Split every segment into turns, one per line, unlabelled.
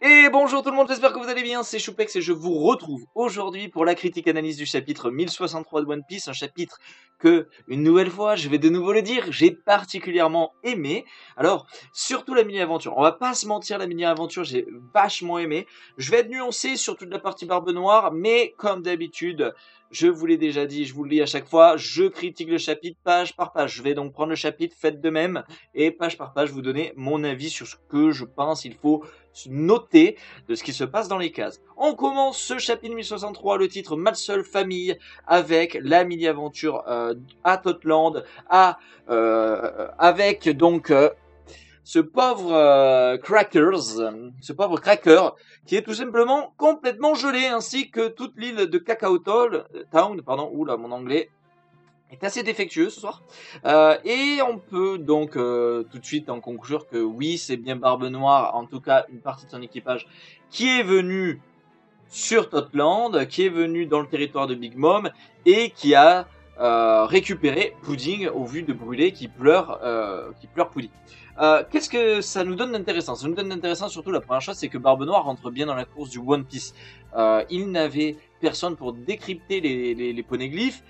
Et bonjour tout le monde, j'espère que vous allez bien, c'est Choupex et je vous retrouve aujourd'hui pour la critique analyse du chapitre 1063 de One Piece, un chapitre que, une nouvelle fois, je vais de nouveau le dire, j'ai particulièrement aimé. Alors, surtout la mini-aventure, on va pas se mentir, la mini-aventure, j'ai vachement aimé. Je vais être nuancé sur toute la partie Barbe Noire, mais comme d'habitude, je vous l'ai déjà dit, je vous le dis à chaque fois, je critique le chapitre page par page. Je vais donc prendre le chapitre, faites de même, et page par page vous donner mon avis sur ce que je pense il faut noter de ce qui se passe dans les cases. On commence ce chapitre 1063, le titre Malseul Famille, avec la mini-aventure à Totland, avec donc ce pauvre ce pauvre Cracker, qui est tout simplement complètement gelé, ainsi que toute l'île de Cacao Town, oula mon anglais est assez défectueux ce soir. Et on peut donc tout de suite en conclure que oui, c'est bien Barbe Noire, en tout cas une partie de son équipage, qui est venue sur Totland, qui est venue dans le territoire de Big Mom, et qui a récupéré Pudding au vu de Brûlé qui pleure Pudding. Qu'est-ce que ça nous donne d'intéressant? Ça nous donne d'intéressant surtout la première chose, c'est que Barbe Noire rentre bien dans la course du One Piece. Il n'avait personne pour décrypter les poneglyphes.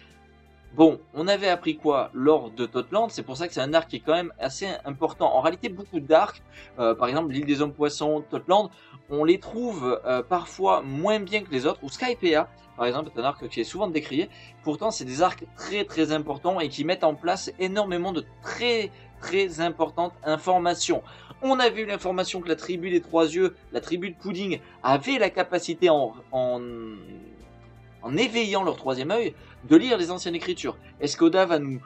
Bon, on avait appris quoi lors de Totland, c'est pour ça que c'est un arc qui est quand même assez important. En réalité, beaucoup d'arcs, par exemple l'île des hommes poissons, Totland, on les trouve parfois moins bien que les autres, ou Skypiea, par exemple, est un arc qui est souvent décrié. Pourtant, c'est des arcs très très importants et qui mettent en place énormément de très très importantes informations. On a vu l'information que la tribu des trois yeux, la tribu de Pudding, avait la capacité en éveillant leur troisième œil, de lire les anciennes écritures. Est-ce qu'Oda va nous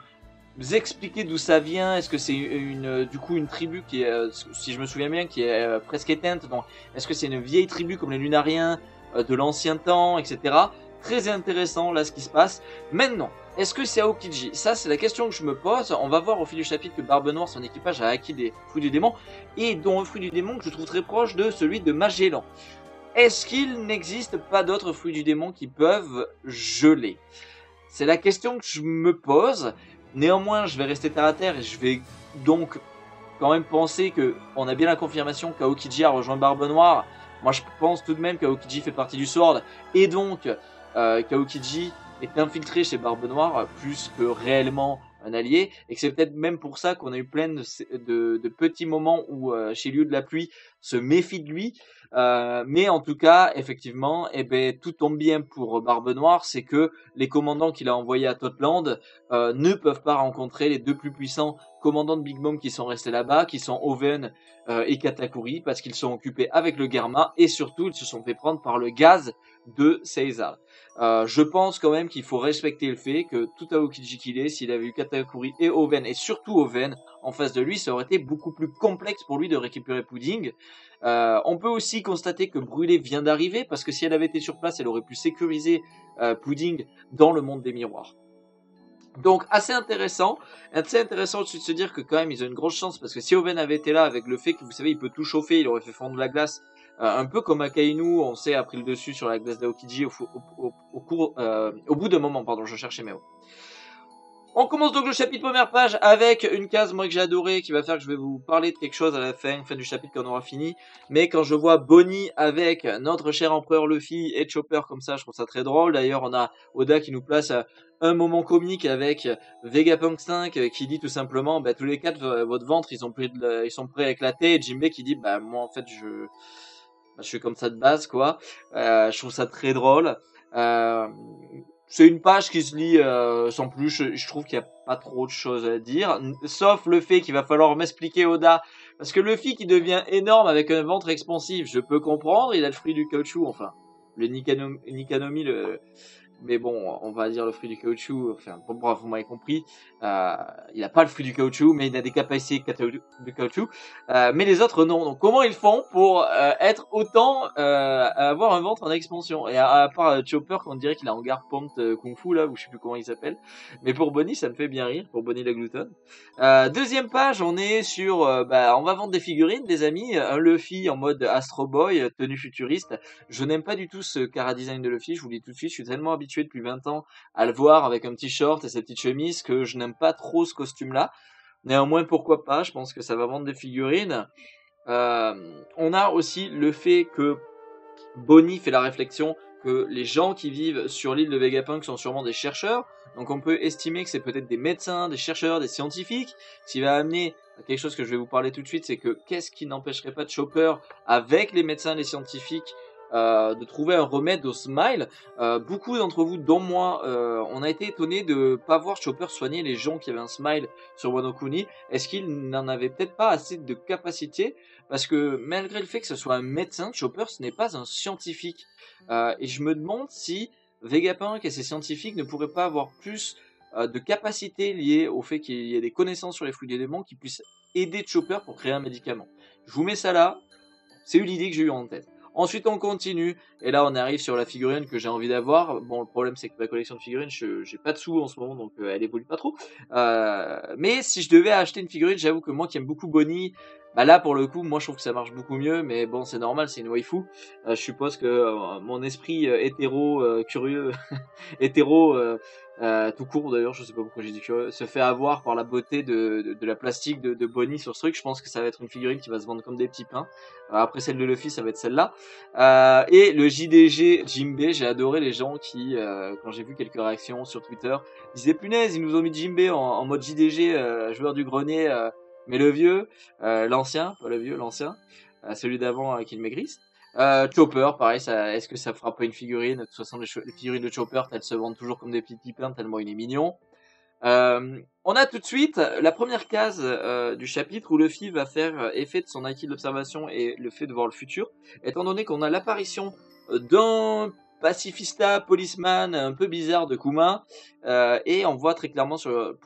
expliquer d'où ça vient? Est-ce que c'est du coup une tribu qui est, si je me souviens bien, qui est presque éteinte? Donc, est-ce que c'est une vieille tribu comme les Lunariens de l'ancien temps, etc. Très intéressant là ce qui se passe. Maintenant, est-ce que c'est Aokiji? Ça, c'est la question que je me pose. On va voir au fil du chapitre que Barbe Noire, son équipage, a acquis des fruits du démon, et dont un fruit du démon que je trouve très proche de celui de Magellan. Est-ce qu'il n'existe pas d'autres fruits du démon qui peuvent geler? C'est la question que je me pose. Néanmoins, je vais rester terre à terre et je vais donc quand même penser que on a bien la confirmation qu'Aokiji a rejoint Barbe Noire. Moi, je pense tout de même qu'Aokiji fait partie du Sword et donc qu'Aokiji est infiltré chez Barbe Noire plus que réellement un allié, et que c'est peut-être même pour ça qu'on a eu plein de petits moments où chez Liu de la Pluie se méfie de lui. Mais en tout cas, effectivement, tout tombe bien pour Barbe Noire, c'est que les commandants qu'il a envoyés à Totland ne peuvent pas rencontrer les deux plus puissants commandants de Big Mom qui sont restés là-bas, qui sont Oven et Katakuri, parce qu'ils sont occupés avec le Germa, et surtout ils se sont fait prendre par le gaz de Caesar. Je pense quand même qu'il faut respecter le fait que tout Aokiji qu'il est, s'il avait eu Katakuri et Oven, et surtout Oven, en face de lui, ça aurait été beaucoup plus complexe pour lui de récupérer Pudding. On peut aussi constater que Brûlé vient d'arriver, parce que si elle avait été sur place, elle aurait pu sécuriser Pudding dans le monde des miroirs. Donc assez intéressant aussi de se dire que quand même ils ont une grosse chance, parce que si Oven avait été là, avec le fait que vous savez il peut tout chauffer, il aurait fait fondre la glace, un peu comme Akainu, on sait, a pris le dessus sur la glace d'Aokiji au bout d'un moment, pardon, je cherchais mes mots. On commence donc le chapitre première page avec une case moi que j'ai adorée, qui va faire que je vais vous parler de quelque chose à la fin du chapitre quand on aura fini. Mais quand je vois Bonnie avec notre cher empereur Luffy et Chopper comme ça, je trouve ça très drôle. D'ailleurs, on a Oda qui nous place un moment comique avec Vegapunk 5 qui dit tout simplement, tous les quatre, votre ventre, ils sont prêts à éclater. Et Jinbei qui dit, moi en fait, je suis comme ça de base, quoi. Je trouve ça très drôle. C'est une page qui se lit sans plus, je trouve qu'il n'y a pas trop de choses à dire, sauf le fait qu'il va falloir m'expliquer Oda, parce que Luffy qui devient énorme avec un ventre expansif, je peux comprendre, il a le fruit du caoutchouc, enfin, le Nikanomi, mais bon, on va dire le fruit du caoutchouc, enfin, bon, bref, vous m'avez compris, il n'a pas le fruit du caoutchouc, mais il a des capacités de caoutchouc, mais les autres non. Donc comment ils font pour être autant, avoir un ventre en expansion? Et à part Chopper, qu'on dirait qu'il a hangar Pont Kung Fu là, ou je sais plus comment il s'appelle, mais pour Bonnie ça me fait bien rire, pour Bonnie la gloutonne. Deuxième page, on est sur, on va vendre des figurines, des amis, un Luffy en mode Astro Boy, tenue futuriste. Je n'aime pas du tout ce chara-design de Luffy, je vous le dis tout de suite, je suis tellement habitué depuis 20 ans à le voir avec un petit short et ses petites chemises que je n'aime pas trop ce costume-là. Néanmoins, pourquoi pas, je pense que ça va vendre des figurines. On a aussi le fait que Bonnie fait la réflexion que les gens qui vivent sur l'île de Vegapunk sont sûrement des chercheurs, donc on peut estimer que c'est peut-être des médecins, des chercheurs, des scientifiques, ce qui va amener à quelque chose que je vais vous parler tout de suite, c'est que qu'est-ce qui n'empêcherait pas de Chopper, avec les médecins, les scientifiques, de trouver un remède au smile. Beaucoup d'entre vous, dont moi, on a été étonnés de pas voir Chopper soigner les gens qui avaient un smile sur Wano Kuni. Est-ce qu'il n'en avait peut-être pas assez de capacité? Parce que malgré le fait que ce soit un médecin, Chopper, ce n'est pas un scientifique. Et je me demande si Vegapunk et ses scientifiques ne pourraient pas avoir plus de capacités liées au fait qu'il y ait des connaissances sur les fluides éléments qui puissent aider Chopper pour créer un médicament. Je vous mets ça là, c'est une idée que j'ai eue en tête. Ensuite, on continue, et là, on arrive sur la figurine que j'ai envie d'avoir. Bon, le problème, c'est que ma collection de figurines, j'ai pas de sous en ce moment, donc elle évolue pas trop. Mais si je devais acheter une figurine, j'avoue que moi qui aime beaucoup Bonnie, bah là, pour le coup, moi, je trouve que ça marche beaucoup mieux, mais bon, c'est normal, c'est une waifu. Je suppose que mon esprit hétéro, curieux, hétéro, tout court d'ailleurs, je sais pas pourquoi j'ai dit curieux, se fait avoir par la beauté de la plastique de Bonnie sur ce truc. Je pense que ça va être une figurine qui va se vendre comme des petits pains. Après celle de Luffy, ça va être celle-là. Et le JDG Jinbei, j'ai adoré les gens qui, quand j'ai vu quelques réactions sur Twitter, disaient punaise, ils nous ont mis Jinbei en mode JDG, joueur du grenier, mais le vieux, l'ancien, pas le vieux, l'ancien, celui d'avant qui le maigrisse. Chopper, pareil, est-ce que ça fera pas une figurine? De toute façon, les figurines de Chopper, elles se vendent toujours comme des petits pains tellement il est mignon. On a tout de suite la première case du chapitre où Luffy va faire effet de son acquis de l'observation et le fait de voir le futur, étant donné qu'on a l'apparition d'un pacifista policeman un peu bizarre de Kuma, et on voit très clairement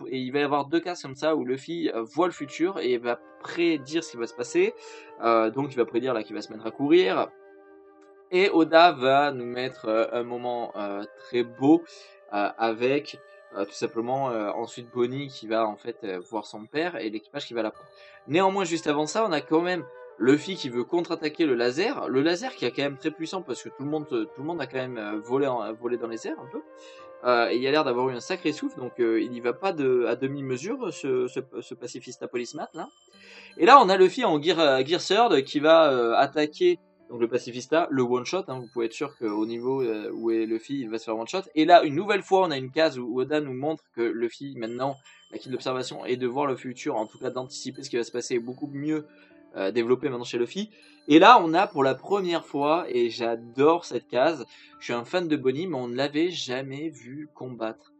et il va y avoir deux cases comme ça où Luffy voit le futur et va prédire ce qui va se passer, donc il va prédire là qu'il va se mettre à courir, et Oda va nous mettre un moment très beau avec tout simplement ensuite Bonnie qui va en fait voir son père et l'équipage qui va la prendre. Néanmoins, juste avant ça, on a quand même Luffy qui veut contre-attaquer le laser qui est quand même très puissant parce que tout le monde a quand même volé dans les airs un peu. Et il a l'air d'avoir eu un sacré souffle, donc il y va pas à demi-mesure ce pacifista policeman là. Et là, on a Luffy en Gear Third qui va attaquer donc le pacifista, le one shot. Vous pouvez être sûr qu'au niveau où est Luffy, il va se faire one shot. Et là, une nouvelle fois, on a une case où Oda nous montre que Luffy, maintenant, la quête d'observation et de voir le futur, en tout cas d'anticiper ce qui va se passer, est beaucoup mieux développé maintenant chez Luffy. Et là, on a pour la première fois, et j'adore cette case, je suis un fan de Bonnie, mais on ne l'avait jamais vu combattre.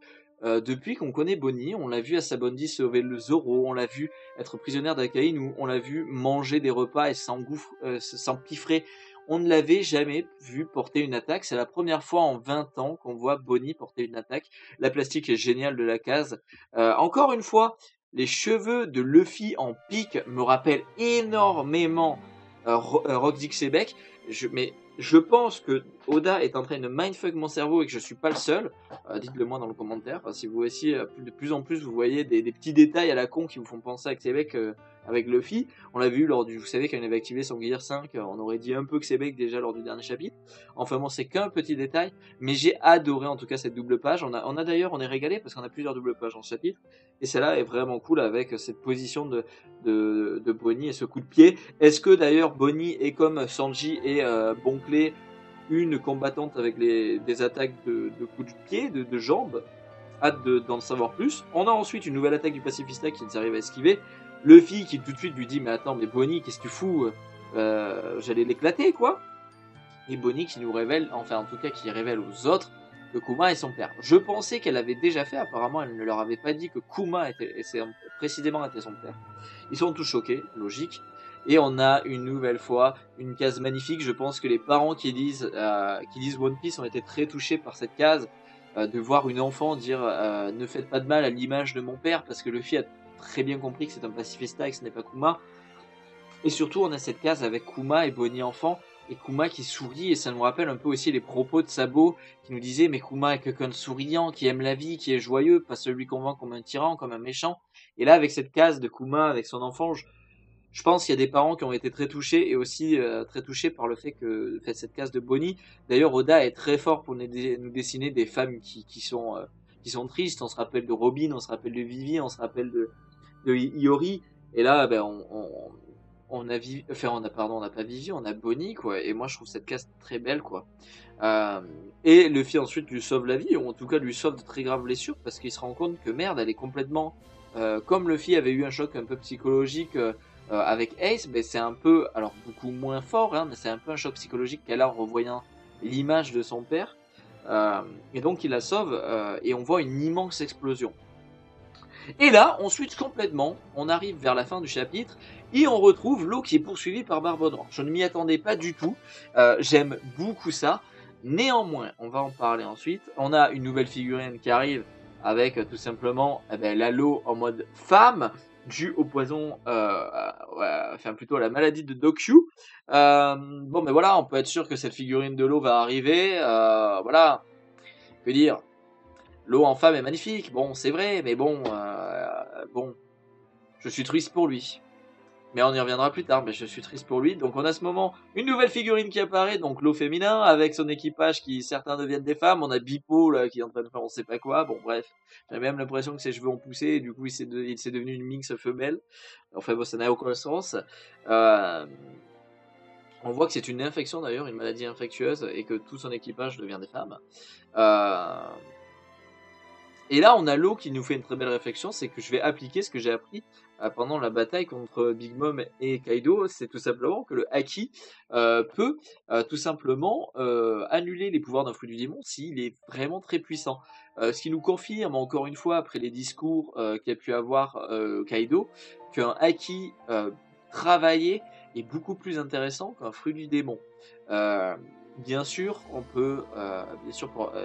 Depuis qu'on connaît Bonnie, on l'a vu à Sabondi sauver le Zoro, on l'a vu être prisonnière d'Akainu, on l'a vu manger des repas et s'empiffrer. On ne l'avait jamais vu porter une attaque. C'est la première fois en 20 ans qu'on voit Bonnie porter une attaque. La plastique est géniale de la case. Encore une fois, les cheveux de Luffy en pique me rappellent énormément Rock Dixiebeck. Mais je pense que Oda est en train de mindfuck mon cerveau et que je suis pas le seul. Dites-le moi dans le commentaire. Si vous aussi, de plus en plus, vous voyez des petits détails à la con qui vous font penser à Xebec avec Luffy. On l'a vu vous savez, quand il avait activé son Gear 5, on aurait dit un peu Xebec déjà lors du dernier chapitre. Enfin bon, c'est qu'un petit détail, mais j'ai adoré en tout cas cette double page. On est régalé parce qu'on a plusieurs doubles pages dans ce chapitre. Et celle-là est vraiment cool avec cette position de Bonnie et ce coup de pied. Est-ce que d'ailleurs Bonnie est comme Sanji et Bonclé, une combattante avec des attaques de coups de pied, de jambes? Hâte d'en savoir plus. On a ensuite une nouvelle attaque du pacifista qui arrive à esquiver. Luffy qui tout de suite lui dit mais attends, mais Bonnie, qu'est-ce que tu fous? J'allais l'éclater quoi. Et Bonnie qui nous révèle, enfin en tout cas qui révèle aux autres que Kuma est son père. Je pensais qu'elle avait déjà fait, apparemment elle ne leur avait pas dit que Kuma précisément était son père. Ils sont tous choqués, logique. Et on a une nouvelle fois une case magnifique. Je pense que les parents qui lisent One Piece ont été très touchés par cette case, de voir une enfant dire ne faites pas de mal à l'image de mon père, parce que Luffy a très bien compris que c'est un pacifista et que ce n'est pas Kuma. Et surtout on a cette case avec Kuma et Bonnie enfant, et Kuma qui sourit, et ça nous rappelle un peu aussi les propos de Sabo qui nous disait mais Kuma est quelqu'un de souriant, qui aime la vie, qui est joyeux, pas celui qu'on vend comme un tyran, comme un méchant. Et là avec cette case de Kuma avec son enfant, je pense qu'il y a des parents qui ont été très touchés, et aussi très touchés par le fait que cette case de Bonnie. D'ailleurs Oda est très fort pour nous dessiner des femmes qui sont tristes. On se rappelle de Robin, on se rappelle de Vivi, on se rappelle de Iori, et là ben, on n'a pas Vivi, on a Bonnie, quoi. Et moi, je trouve cette case très belle, quoi. Et Luffy ensuite lui sauve la vie, ou en tout cas lui sauve de très graves blessures, parce qu'il se rend compte que merde, elle est complètement... comme Luffy avait eu un choc un peu psychologique avec Ace, mais c'est un peu, alors beaucoup moins fort, hein, mais c'est un peu un choc psychologique qu'elle a en revoyant l'image de son père. Et donc il la sauve, et on voit une immense explosion. Et là, on switch complètement, on arrive vers la fin du chapitre, et on retrouve Law qui est poursuivi par Barbe Noire. Je ne m'y attendais pas du tout, j'aime beaucoup ça. Néanmoins, on va en parler ensuite, on a une nouvelle figurine qui arrive, avec tout simplement la Law en mode femme, due au poison, enfin plutôt à la maladie de Dokyu. Bon, mais voilà, on peut être sûr que cette figurine de Law va arriver, voilà, que dire. L'eau en femme est magnifique, bon, c'est vrai, mais bon, je suis triste pour lui. Mais on y reviendra plus tard, mais je suis triste pour lui. Donc on a à ce moment une nouvelle figurine qui apparaît, donc l'eau féminin, avec son équipage qui, certains deviennent des femmes. On a Bipo, là, qui est en train de faire on sait pas quoi. Bon, bref, j'ai même l'impression que ses cheveux ont poussé, et du coup il s'est devenu une minx femelle. Enfin bon, ça n'a aucun sens. On voit que c'est une infection d'ailleurs, une maladie infectieuse, et que tout son équipage devient des femmes. Et là, on a Law qui nous fait une très belle réflexion, c'est que je vais appliquer ce que j'ai appris pendant la bataille contre Big Mom et Kaido, c'est tout simplement que le Haki peut tout simplement annuler les pouvoirs d'un fruit du démon s'il est vraiment très puissant. Ce qui nous confirme encore une fois, après les discours qu'a pu avoir Kaido, qu'un Haki travaillé est beaucoup plus intéressant qu'un fruit du démon. Bien sûr, on peut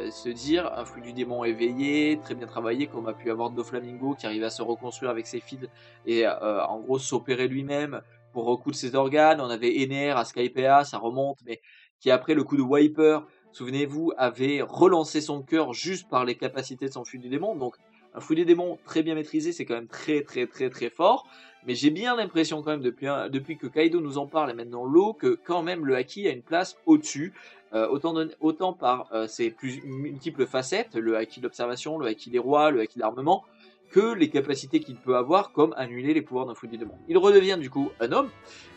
se dire un fruit du démon éveillé, très bien travaillé, comme a pu avoir Doflamingo qui arrivait à se reconstruire avec ses fils et en gros s'opérer lui-même pour recoudre ses organes. On avait Ener à Skypea, ça remonte, mais qui après le coup de Wiper, souvenez-vous, avait relancé son cœur juste par les capacités de son fruit du démon. Donc un fruit du démon très bien maîtrisé, c'est quand même très très très très fort. Mais j'ai bien l'impression quand même depuis que Kaido nous en parle et maintenant Law que quand même le Haki a une place au-dessus, autant par ses plus multiples facettes, le Haki d'observation, le Haki des rois, le Haki d'armement, que les capacités qu'il peut avoir comme annuler les pouvoirs d'un fruit du démon. Il redevient du coup un homme,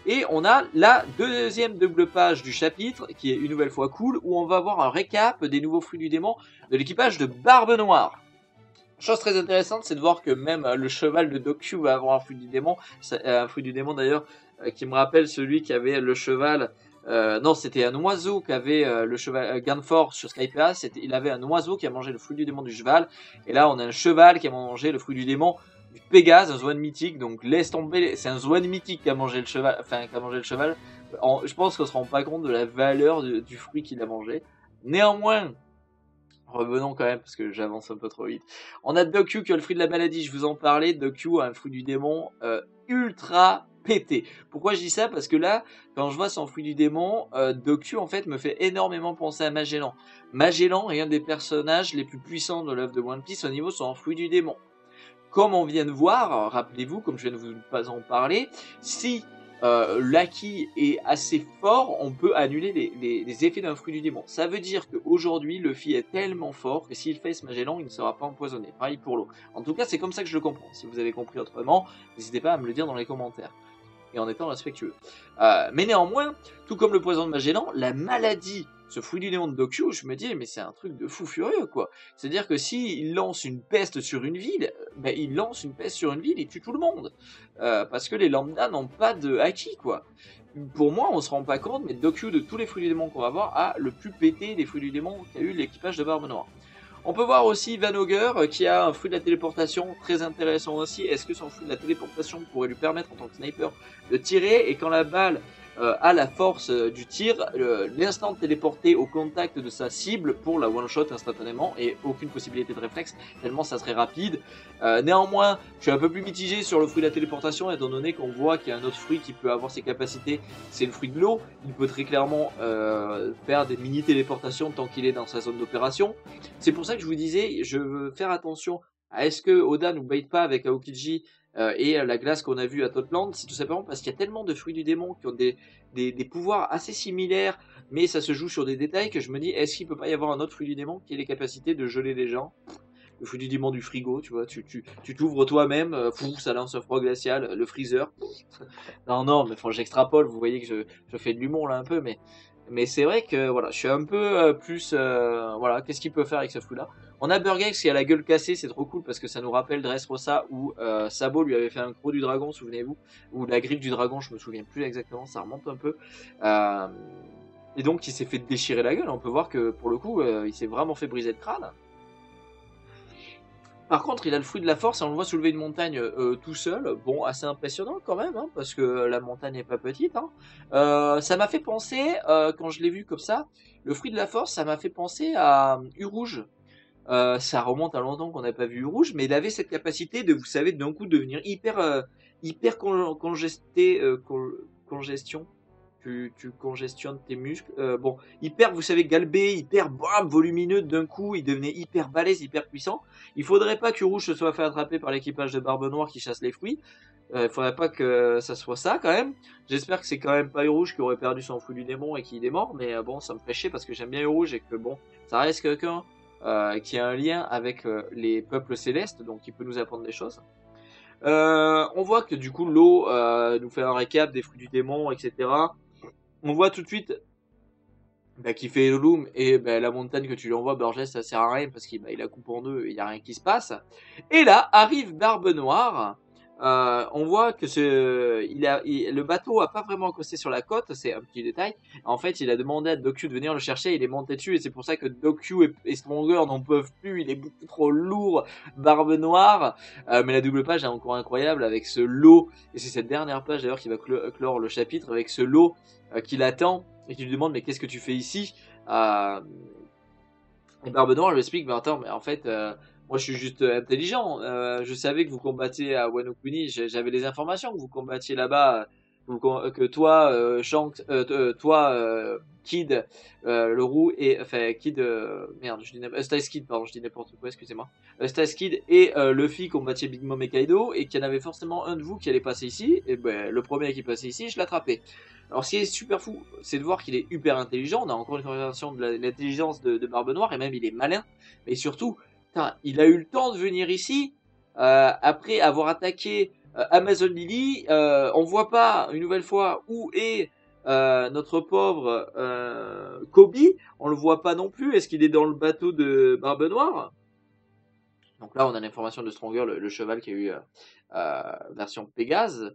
et on a la deuxième double page du chapitre qui est une nouvelle fois cool, où on va avoir un récap des nouveaux fruits du démon de l'équipage de Barbe Noire. Chose très intéressante, c'est de voir que même le cheval de Dokyu va avoir un fruit du démon. Un fruit du démon d'ailleurs qui me rappelle celui qui avait le cheval. Non, c'était un oiseau qui avait le cheval Ganfor sur Skypea. Il avait un oiseau qui a mangé le fruit du démon du cheval. Et là, on a un cheval qui a mangé le fruit du démon du Pégase, un Zwan mythique. Donc laisse tomber, c'est un Zwan mythique qui a mangé le cheval. Enfin, qui a mangé le cheval. Je pense qu'on se rend pas compte de la valeur du fruit qu'il a mangé. Néanmoins, revenons quand même, parce que j'avance un peu trop vite. On a Dokyu qui a le fruit de la maladie, je vous en parlais. Dokyu a un fruit du démon ultra pété. Pourquoi je dis ça? Parce que là, quand je vois son fruit du démon, Dokyu en fait me fait énormément penser à Magellan. Magellan est un des personnages les plus puissants de l'œuvre de One Piece au niveau de son fruit du démon. Comme on vient de voir, rappelez-vous, comme je viens de vous pas en parler, si l'Haki est assez fort, on peut annuler les effets d'un fruit du démon. Ça veut dire qu'aujourd'hui, Luffy est tellement fort que s'il face Magellan, il ne sera pas empoisonné. Pareil pour l'eau. En tout cas, c'est comme ça que je le comprends. Si vous avez compris autrement, n'hésitez pas à me le dire dans les commentaires. Et en étant respectueux. Mais néanmoins, tout comme le poison de Magellan, la maladie, ce fruit du démon de Dokyu, je me dis, mais c'est un truc de fou furieux, quoi. C'est-à-dire que s'il lance une peste sur une ville, ben, il lance une peste sur une ville et tue tout le monde. Parce que les lambda n'ont pas de haki, quoi. Pour moi, on se rend pas compte, mais Dokyu, de tous les fruits du démon qu'on va voir, a le plus pété des fruits du démon qu'a eu l'équipage de Barbe Noire. On peut voir aussi Vanoger qui a un fruit de la téléportation très intéressant aussi. Est-ce que son fruit de la téléportation pourrait lui permettre en tant que sniper de tirer, et quand la balle a la force du tir, l'instant téléporté au contact de sa cible pour la one shot instantanément et aucune possibilité de réflexe tellement ça serait rapide. Néanmoins, je suis un peu plus mitigé sur le fruit de la téléportation étant donné qu'on voit qu'il y a un autre fruit qui peut avoir ses capacités, c'est le fruit de l'eau. Il peut très clairement faire des mini téléportations tant qu'il est dans sa zone d'opération. C'est pour ça que je vous disais, je veux faire attention à est-ce que Oda nous bait pas avec Aokiji et la glace qu'on a vue à Totland. C'est tout simplement parce qu'il y a tellement de fruits du démon qui ont des pouvoirs assez similaires, mais ça se joue sur des détails que je me dis, est-ce qu'il peut pas y avoir un autre fruit du démon qui ait les capacités de geler les gens? le fruit du démon du frigo, tu vois, tu t'ouvres toi-même, ça lance un froid glacial, le freezer. Non, non, mais faut que j'extrapole, vous voyez que je fais de l'humour là un peu, mais c'est vrai que voilà, je suis un peu plus, voilà, qu'est-ce qu'il peut faire avec ce fruit-là? On a Burgex qui a la gueule cassée, c'est trop cool parce que ça nous rappelle Dressrosa où Sabo lui avait fait un croc du dragon, souvenez-vous, ou la griffe du dragon, je me souviens plus exactement, ça remonte un peu. Euh, et donc il s'est fait déchirer la gueule, on peut voir que pour le coup, il s'est vraiment fait briser le crâne. Par contre, il a le fruit de la force et on le voit soulever une montagne tout seul. Bon, assez impressionnant quand même, hein, parce que la montagne n'est pas petite. Hein. Ça m'a fait penser, quand je l'ai vu comme ça, le fruit de la force, ça m'a fait penser à Urouge. Ça remonte à longtemps qu'on n'a pas vu Urouge, mais il avait cette capacité de, vous savez, d'un coup devenir hyper congesté, congestion. Tu congestionnes tes muscles. Bon, hyper, vous savez, galbé, hyper bam, volumineux d'un coup, il devenait hyper balèze, hyper puissant. Il faudrait pas que Rouge se soit fait attraper par l'équipage de Barbe Noire qui chasse les fruits. Il faudrait pas que ça soit ça quand même. J'espère que c'est quand même pas Rouge qui aurait perdu son fruit du démon et qu'il est mort, mais bon, ça me fait chier parce que j'aime bien Rouge et que bon, ça reste quelqu'un qui a un lien avec les peuples célestes, donc il peut nous apprendre des choses. On voit que du coup l'eau nous fait un récap des fruits du démon, etc. On voit tout de suite qu'il fait Loom et la montagne que tu lui envoies, Burgess, ça sert à rien parce qu'il la coupe en deux et il n'y a rien qui se passe. Et là arrive Barbe Noire. On voit que le bateau a pas vraiment accosté sur la côte, c'est un petit détail. En fait, il a demandé à Doku de venir le chercher, il est monté dessus et c'est pour ça que Doku et Stronger n'en peuvent plus, il est beaucoup trop lourd, Barbe Noire. Mais la double page est encore incroyable avec ce lot, et c'est cette dernière page d'ailleurs qui va clore le chapitre, avec ce lot qui l'attend et qui lui demande mais qu'est-ce que tu fais ici. Et Barbe Noire lui explique, mais attends, mais en fait, moi je suis juste intelligent. Je savais que vous combattiez à Wano Kuni, j'avais les informations que vous combattiez là-bas, que toi, Shanks, toi, Kid, le roux et enfin Kid, merde, je dis Stice Kid, pardon, je dis n'importe quoi, excusez-moi. Stice Kid et Luffy combattiez Big Mom et Kaido et qu'il y en avait forcément un de vous qui allait passer ici. Et le premier qui passait ici, je l'attrapais. Alors ce qui est super fou, c'est de voir qu'il est hyper intelligent. On a encore une conversation de l'intelligence de Barbe Noire, et même il est malin. Mais surtout, il a eu le temps de venir ici, après avoir attaqué Amazon Lily. On voit pas, une nouvelle fois, où est notre pauvre Kobe. On le voit pas non plus. Est-ce qu'il est dans le bateau de Barbe Noire? Donc là, on a l'information de Stronger, le cheval qui a eu version Pégase.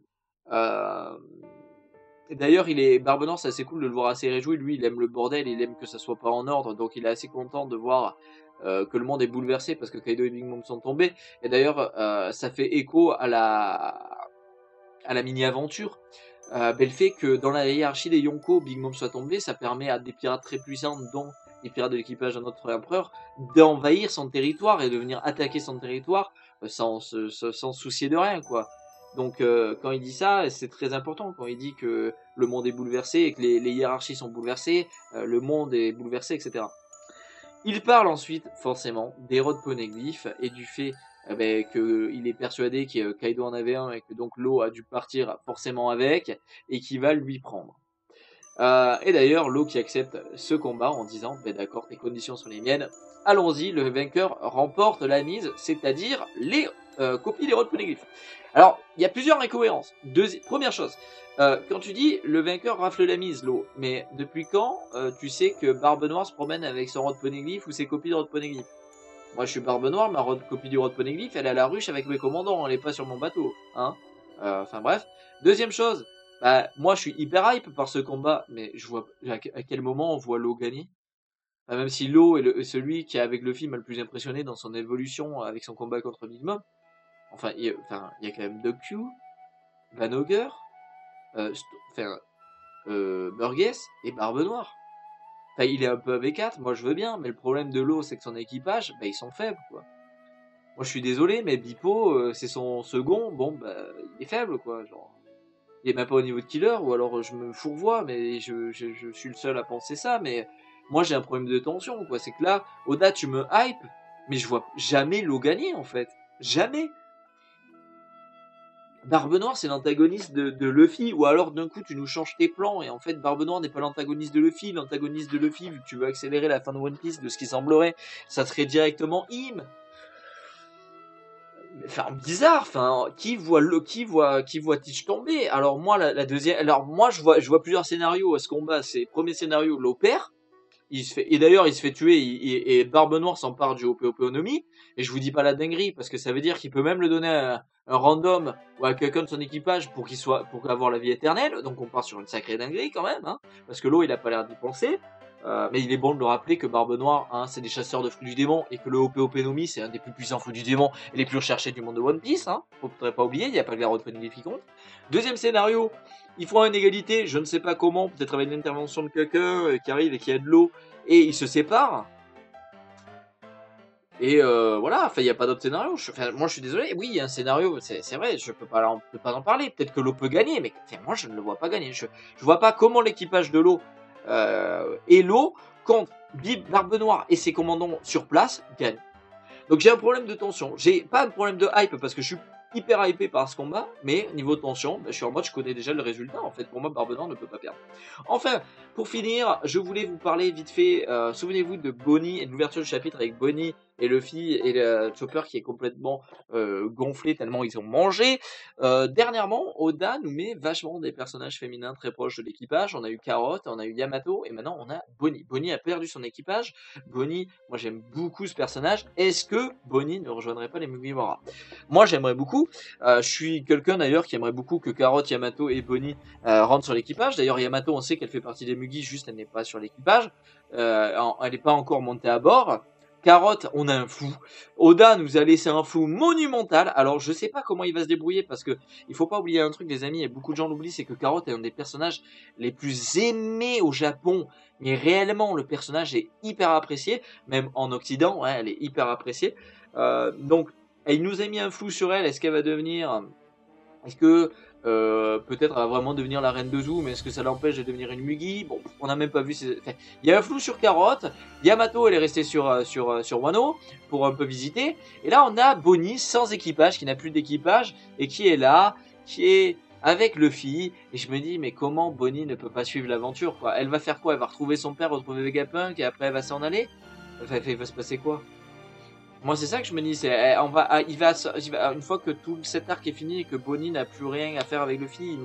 Et d'ailleurs, Barbe Noire, c'est assez cool de le voir assez réjoui. Lui, il aime le bordel, il aime que ça soit pas en ordre, donc il est assez content de voir que le monde est bouleversé parce que Kaido et Big Mom sont tombés. Et d'ailleurs, ça fait écho à la mini-aventure. Le fait que dans la hiérarchie des Yonko, Big Mom soit tombé, ça permet à des pirates très puissants, dont les pirates de l'équipage de notre empereur, d'envahir son territoire et de venir attaquer son territoire sans soucier de rien, quoi. Donc quand il dit ça, c'est très important. Quand il dit que le monde est bouleversé et que les hiérarchies sont bouleversées, le monde est bouleversé, etc. Il parle ensuite forcément des rods poneglyphes et du fait qu'il est persuadé que Kaido en avait un et que donc l'eau a dû partir forcément avec et qu'il va lui prendre. Et d'ailleurs, l'eau qui accepte ce combat en disant d'accord, tes conditions sont les miennes, allons-y, le vainqueur remporte la mise, c'est-à-dire les copies des rods poneglyphes. Alors, il y a plusieurs incohérences. Première chose, quand tu dis le vainqueur rafle la mise, l'eau, mais depuis quand tu sais que Barbe Noire se promène avec son rod poneglyph ou ses copies de rod poneglyph? Moi je suis Barbe Noire, ma copie du rod poneglyph, elle est à la ruche avec mes commandants, elle est pas sur mon bateau. Hein. Enfin bref. Deuxième chose, moi je suis hyper hype par ce combat, mais je vois à quel moment on voit l'eau gagner. Même si l'eau est celui qui avec le film a le plus impressionné dans son évolution avec son combat contre Big Mom. Enfin, il y a quand même Doku, Van Ogre, Burgess et Barbe Noire. Enfin, il est un peu AB4, moi je veux bien, mais le problème de l'eau, c'est que son équipage, ils sont faibles, quoi. Moi je suis désolé, mais Bipo, c'est son second, il est faible, quoi. Genre, il est même pas au niveau de killer, ou alors je me fourvoie, mais je suis le seul à penser ça, mais moi j'ai un problème de tension, quoi. C'est que là, Oda, tu me hype, mais je vois jamais l'eau gagner, en fait. Jamais. Barbe Noire, c'est l'antagoniste de Luffy, ou alors d'un coup tu nous changes tes plans, et en fait Barbe Noire n'est pas l'antagoniste de Luffy. L'antagoniste de Luffy, vu que tu veux accélérer la fin de One Piece de ce qui semblerait, ça serait directement Im. Enfin, bizarre, enfin, qui voit Teach tomber? Alors moi, la deuxième, alors moi, je vois plusieurs scénarios à ce combat. C'est premier scénario, Lo perd, il se fait, et d'ailleurs, il se fait tuer, et Barbe Noire s'empare du Onomi, et je vous dis pas la dinguerie, parce que ça veut dire qu'il peut même le donner à un random, ou à quelqu'un de son équipage pour avoir la vie éternelle, donc on part sur une sacrée dinguerie quand même, hein, parce que Lo, il a pas l'air d'y penser. Mais il est bon de le rappeler que Barbe Noire, hein, c'est des chasseurs de fruits du démon, et que le Onomi, c'est un des plus puissants fruits du démon, et les plus recherchés du monde de One Piece, hein, faudrait pas oublier, il n'y a pas que la Road Family qui compte. Deuxième scénario, ils feront une égalité, je ne sais pas comment, peut-être avec l'intervention de quelqu'un qui arrive et qui aide Lo, et ils se séparent. Et voilà, enfin il n'y a pas d'autre scénario. Moi je suis désolé, oui il y a un scénario, c'est vrai, je peux pas en parler. Peut-être que Lo peut gagner, mais moi je ne le vois pas gagner. Je vois pas comment l'équipage de Lo et Lo, contre Barbe Noire et ses commandants sur place, gagne. Donc j'ai un problème de tension. J'ai pas un problème de hype parce que je suis hyper hypé par ce combat, mais niveau tension, je suis en mode je connais déjà le résultat. En fait, pour moi, Barbe Noire ne peut pas perdre. Enfin, pour finir, je voulais vous parler vite fait. Souvenez-vous de Bonnie et de l'ouverture du chapitre avec Bonnie et Luffy et le Chopper qui est complètement gonflé tellement ils ont mangé. Dernièrement, Oda nous met vachement des personnages féminins très proches de l'équipage. On a eu Carotte, on a eu Yamato et maintenant on a Bonnie. Bonnie a perdu son équipage. Bonnie, moi j'aime beaucoup ce personnage. Est-ce que Bonnie ne rejoindrait pas les Mugiwara? Moi j'aimerais beaucoup. Je suis quelqu'un d'ailleurs qui aimerait beaucoup que Carotte, Yamato et Bonnie rentrent sur l'équipage. D'ailleurs Yamato, on sait qu'elle fait partie des Mugi, juste elle n'est pas sur l'équipage. Elle n'est pas encore montée à bord. Carotte, on a un flou. Oda nous a laissé un flou monumental. Alors je sais pas comment il va se débrouiller parce que il faut pas oublier un truc, les amis, et beaucoup de gens l'oublient, c'est que Carotte est un des personnages les plus aimés au Japon. Mais réellement, le personnage est hyper apprécié, même en Occident, hein, elle est hyper appréciée. Donc, il nous a mis un flou sur elle. Est-ce qu'elle va devenir, est-ce que peut-être elle va vraiment devenir la reine de Zou, mais est-ce que ça l'empêche de devenir une Mugi? Bon, on n'a même pas vu. Enfin, il y a un flou sur Carotte. Yamato, elle est restée sur Wano pour un peu visiter. Et là, on a Bonnie sans équipage, qui n'a plus d'équipage et qui est là, qui est avec Luffy. Et je me dis, mais comment Bonnie ne peut pas suivre l'aventure, quoi? Elle va faire quoi? Elle va retrouver son père, retrouver Vegapunk, et après elle va s'en aller? Enfin, il va se passer quoi? Moi, c'est ça que je me dis, il va, une fois que tout cet arc est fini et que Bonnie n'a plus rien à faire avec Luffy,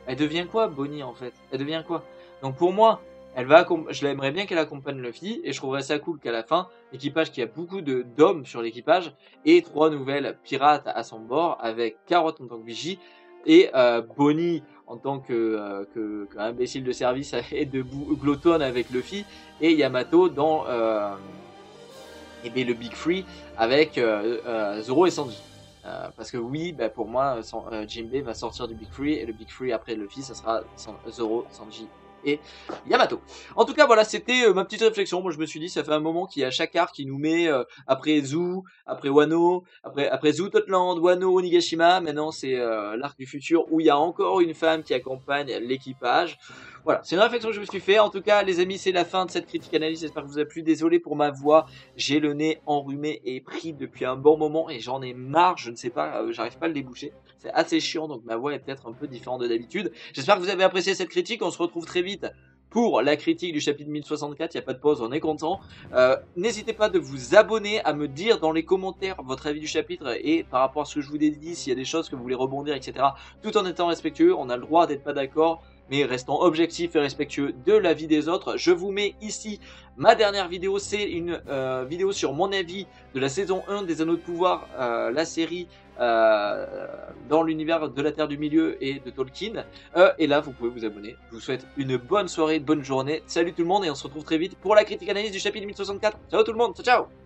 elle devient quoi, Bonnie, en fait? Elle devient quoi? Donc, pour moi, je l'aimerais bien qu'elle accompagne Luffy, et je trouverais ça cool qu'à la fin, l'équipage qui a beaucoup d'hommes sur l'équipage, ait 3 nouvelles pirates à son bord, avec Carotte en tant que vigie, et Bonnie en tant que imbécile de service et de glottonne avec Luffy, et Yamato dans et bien le Big Free avec Zoro et Sanji. Parce que oui, pour moi, Jinbei va sortir du Big Free, et le Big Free après Luffy, ça sera Zoro, Sanji et Yamato. En tout cas, voilà, c'était ma petite réflexion. Moi, je me suis dit, ça fait un moment qu'il y a chaque arc qui nous met après Zou, après Wano, après Zou, Totland, Wano, Onigashima. Maintenant, c'est l'arc du futur où il y a encore une femme qui accompagne l'équipage. Voilà, c'est une réflexion que je me suis fait. En tout cas, les amis, c'est la fin de cette critique analyse. J'espère que vous a plu. Désolé pour ma voix. J'ai le nez enrhumé et pris depuis un bon moment et j'en ai marre. Je ne sais pas, j'arrive pas à le déboucher. C'est assez chiant, donc ma voix est peut-être un peu différente de d'habitude. J'espère que vous avez apprécié cette critique. On se retrouve très vite pour la critique du chapitre 1064. Il n'y a pas de pause, on est content. N'hésitez pas de vous abonner, à me dire dans les commentaires votre avis du chapitre et par rapport à ce que je vous ai dit, s'il y a des choses que vous voulez rebondir, etc. Tout en étant respectueux. On a le droit d'être pas d'accord, mais restons objectifs et respectueux de l'avis des autres. Je vous mets ici ma dernière vidéo, c'est une vidéo sur mon avis de la saison 1 des Anneaux de Pouvoir, la série dans l'univers de la Terre du Milieu et de Tolkien. Et là, vous pouvez vous abonner. Je vous souhaite une bonne soirée, bonne journée. Salut tout le monde et on se retrouve très vite pour la critique analyse du chapitre 1064. Ciao tout le monde, ciao ciao.